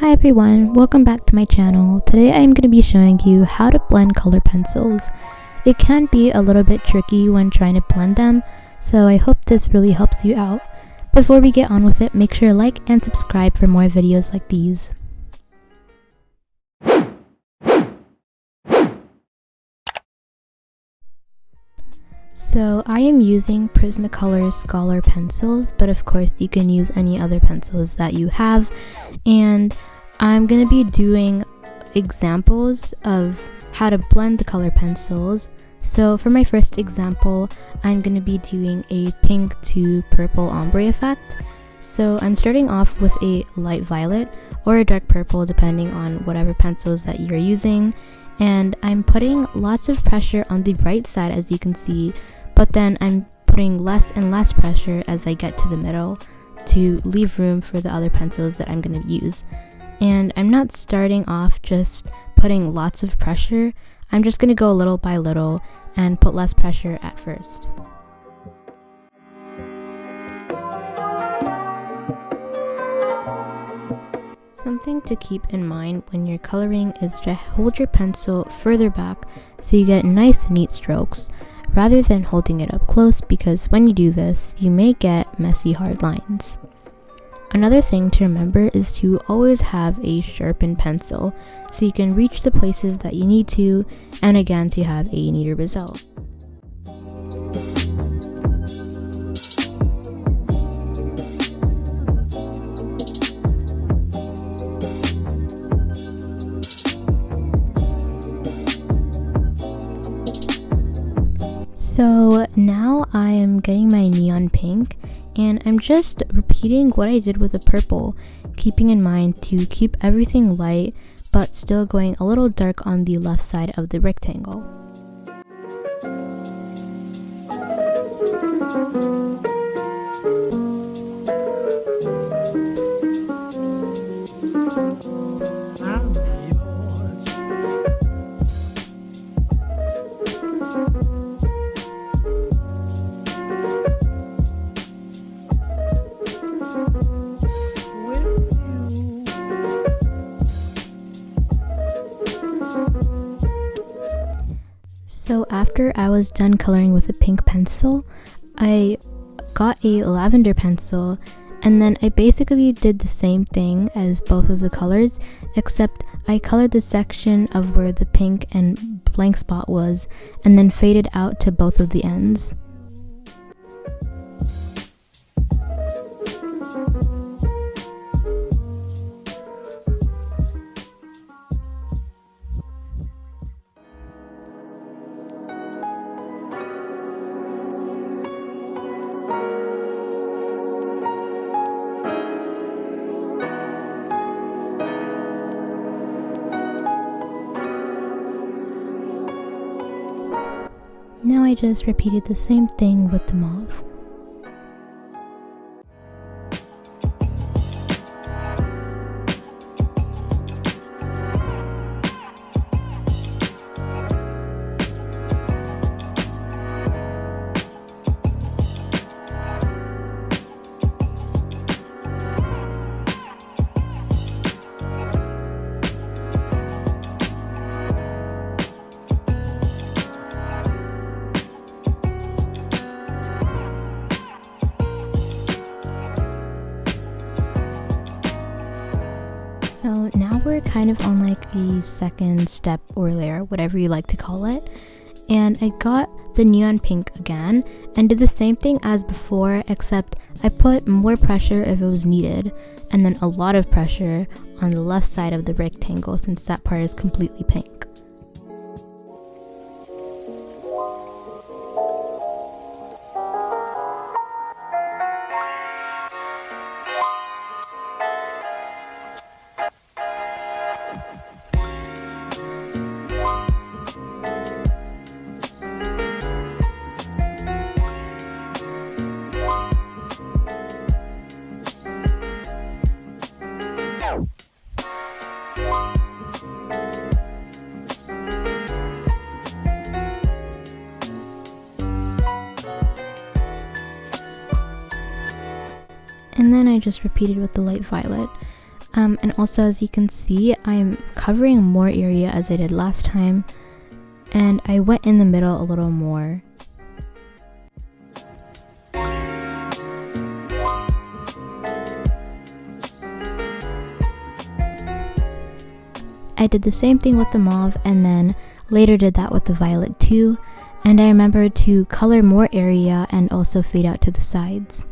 Hi everyone, welcome back to my channel. Today I am going to be showing you how to blend color pencils. It can be a little bit tricky when trying to blend them, so I hope this really helps you out. Before we get on with it, make sure to like and subscribe for more videos like these. So I am using Prismacolor Scholar pencils, but of course you can use any other pencils that you have, and I'm going to be doing examples of how to blend the color pencils. So for my first example, I'm going to be doing a pink to purple ombre effect. So I'm starting off with a light violet or a dark purple depending on whatever pencils that you're using, and I'm putting lots of pressure on the right side, as you can see, but then I'm putting less and less pressure as I get to the middle to leave room for the other pencils that I'm going to use. And I'm not starting off just putting lots of pressure. I'm just going to go little by little and put less pressure at first. Something to keep in mind when you're coloring is to hold your pencil further back so you get nice neat strokes, rather than holding it up close, because when you do this, you may get messy hard lines. Another thing to remember is to always have a sharpened pencil so you can reach the places that you need to, and again to have a neater result. So now I am getting my neon pink, and I'm just repeating what I did with the purple, keeping in mind to keep everything light but still going a little dark on the left side of the rectangle. So after I was done coloring with a pink pencil, I got a lavender pencil, and then I basically did the same thing as both of the colors, except I colored the section of where the pink and blank spot was, and then faded out to both of the ends. Now I just repeated the same thing with the mauve. So now we're kind of on like a second step or layer, whatever you like to call it. And I got the neon pink again and did the same thing as before, except I put more pressure if it was needed, and then a lot of pressure on the left side of the rectangle since that part is completely pink. And then I just repeated with the light violet. And also, as you can see, I'm covering more area as I did last time, and I went in the middle a little more. I did the same thing with the mauve, and then later did that with the violet too, and I remembered to color more area and also fade out to the sides.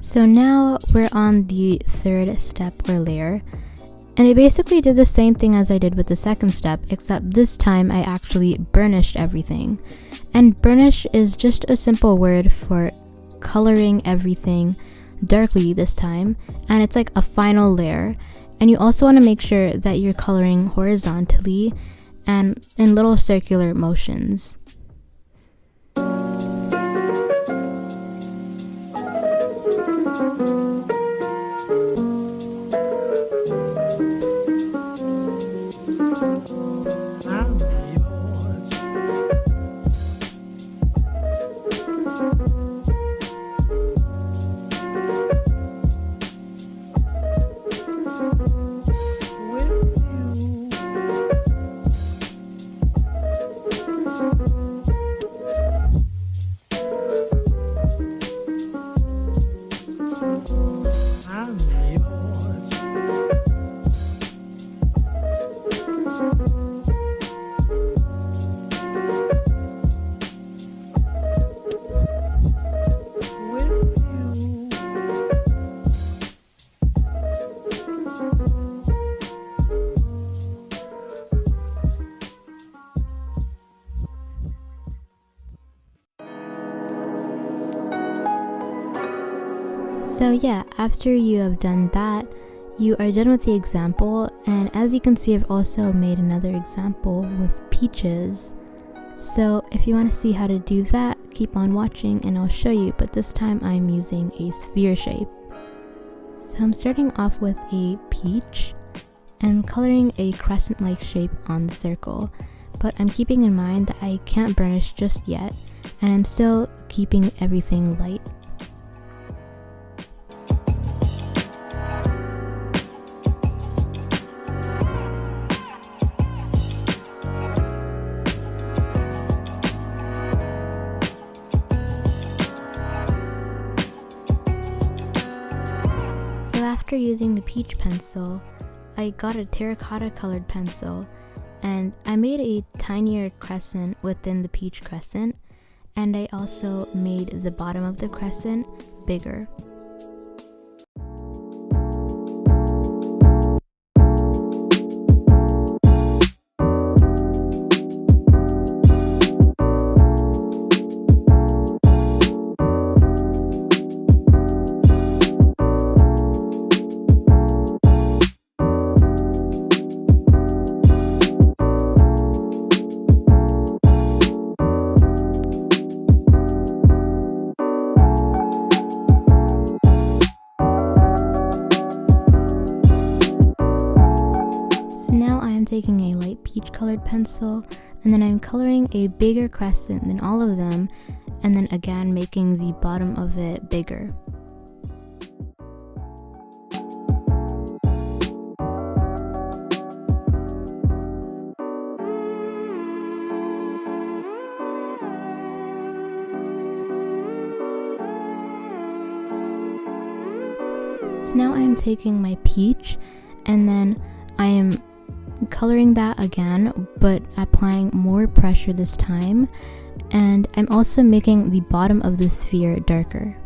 So now we're on the third step or layer, and I basically did the same thing as I did with the second step, except this time I actually burnished everything. And burnish is just a simple word for coloring everything darkly this time, and it's like a final layer. And you also want to make sure that you're coloring horizontally and in little circular motions. So yeah, after you have done that, you are done with the example, and as you can see, I've also made another example with peaches. So if you want to see how to do that, keep on watching and I'll show you, but this time I'm using a sphere shape. So I'm starting off with a peach and coloring a crescent-like shape on the circle, but I'm keeping in mind that I can't burnish just yet, and I'm still keeping everything light. So after using the peach pencil, I got a terracotta colored pencil, and I made a tinier crescent within the peach crescent, and I also made the bottom of the crescent bigger. Taking a light peach colored pencil, and then I'm coloring a bigger crescent than all of them, and then again making the bottom of it bigger. So now I am taking my peach, and then I am coloring that again, but applying more pressure this time, and I'm also making the bottom of the sphere darker.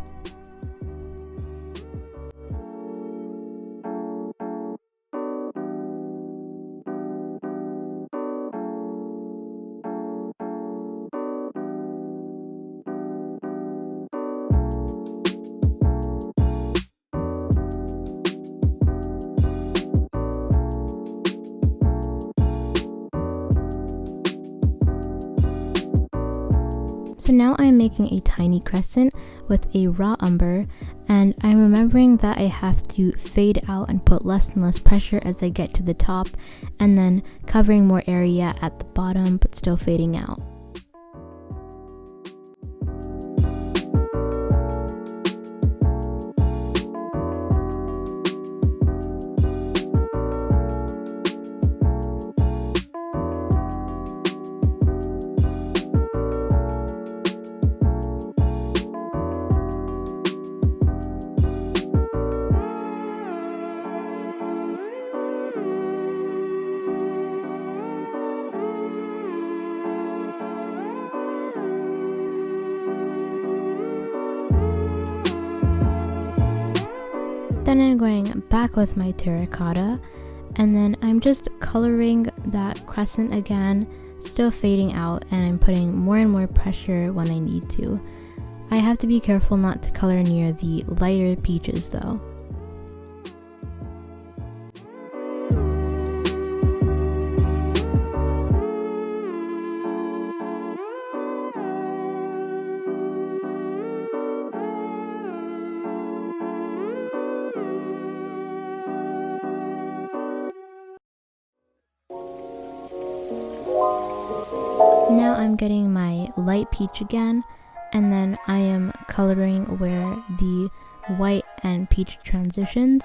So now I'm making a tiny crescent with a raw umber, and I'm remembering that I have to fade out and put less and less pressure as I get to the top, and then covering more area at the bottom but still fading out. Then I'm going back with my terracotta, and then I'm just coloring that crescent again, still fading out, and I'm putting more and more pressure when I need to. I have to be careful not to color near the lighter peaches though. Now I'm getting my light peach again, and then I am coloring where the white and peach transitions,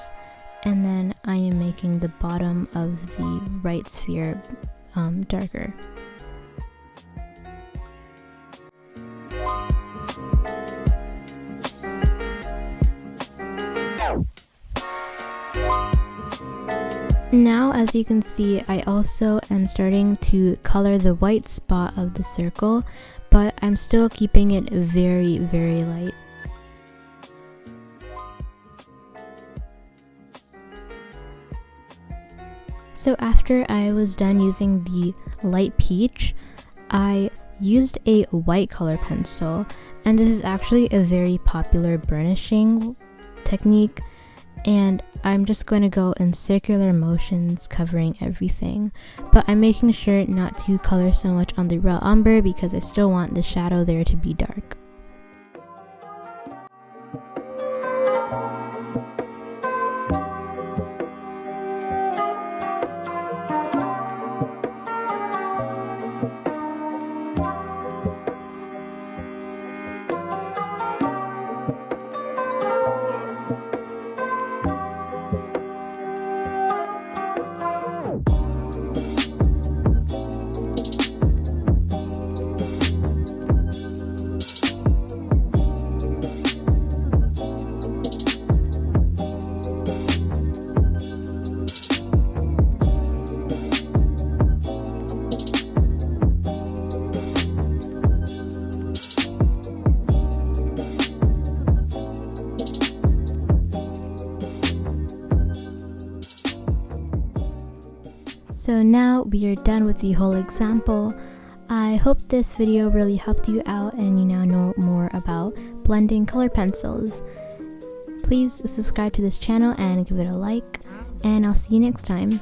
and then I am making the bottom of the right sphere darker. Now, as you can see, I also am starting to color the white spot of the circle, but I'm still keeping it very, very light. So after I was done using the light peach, I used a white color pencil, and this is actually a very popular burnishing technique, and I'm just going to go in circular motions covering everything, but I'm making sure not to color so much on the raw umber because I still want the shadow there to be dark. So now we are done with the whole example. I hope this video really helped you out and you now know more about blending color pencils. Please subscribe to this channel and give it a like, and I'll see you next time.